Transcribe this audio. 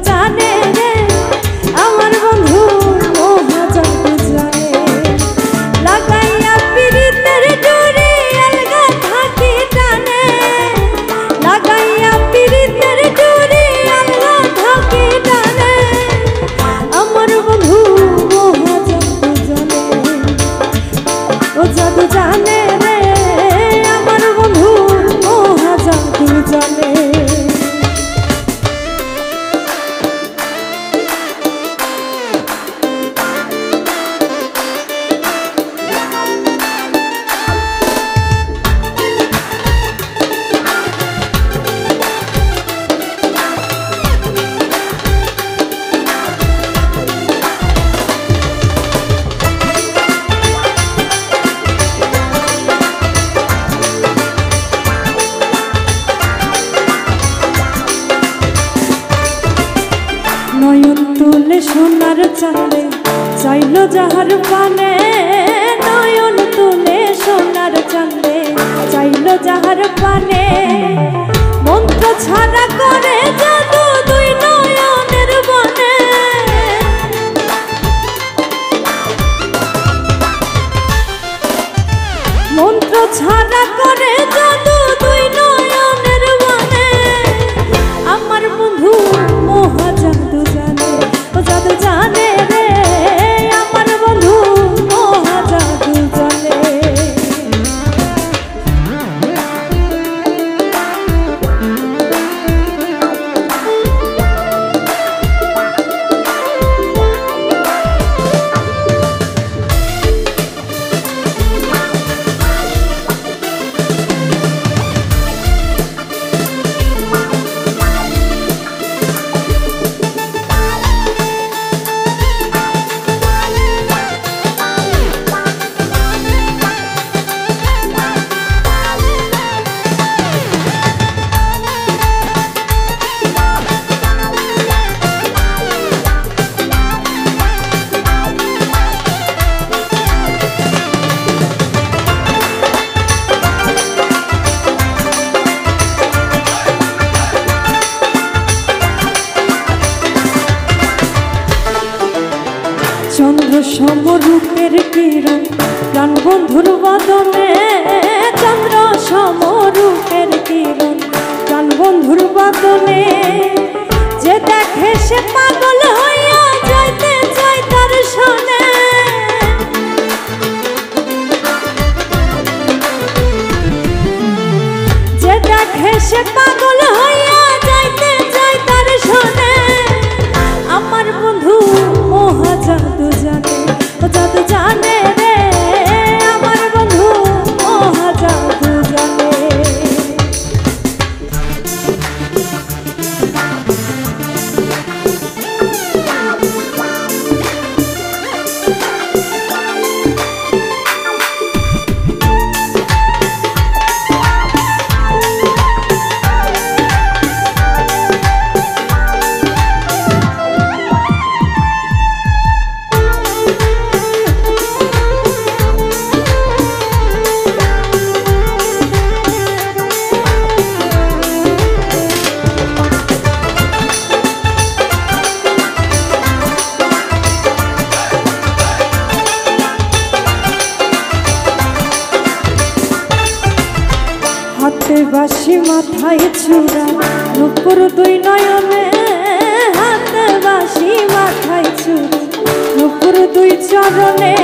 জানে রে আমার বন্ধু মহা জাদু জানে। লাগাইয়া পিরিতের ডোরে আলগা থাকি টানে, লাগাইয়া পিরিতের ডোরে আলগা থাকি টানে আমার বন্ধু মহা জাদু জানে। ও জাদু জানে রে আমার বন্ধু মহা জাদু জানে। নয়ন তুলে সোনার চাঁদে চাইলো যাহার পানে, নয়ন তুলে সোনার চাঁদে চাইলো যাহার পানে। মন্ত্র ছাড়া করে জাদু দুই নয়নের বনে, মন্ত্র ছাড়া করে জাদু দুই নয়নের বনে আমার বন্ধু মহা জাদু জানে। ও জাদু জানে রে আমার বন্ধু মহা জাদু জানে। চন্দ্র সমরূপের কিরণ প্রাণ বন্ধুর বদনে, চন্দ্র সমরূপের কিরণ প্রাণ বন্ধুর বদনে। যে দেখে সে পাগল হইয়া যাইতে চায় তার সনে, যে দেখে সে পাগল হইয়া যাইতে চায় তার সনে আমার বন্ধু মহা জাদু জানে। ও জাদু জানে রে আমার বন্ধু মহা জাদু জানে। হাতে বাঁশি মাথায় চূড়া নুপুর দুই নয়নে, হাতে বাঁশি মাথায় চূড়া নুপুর দুই চরণে।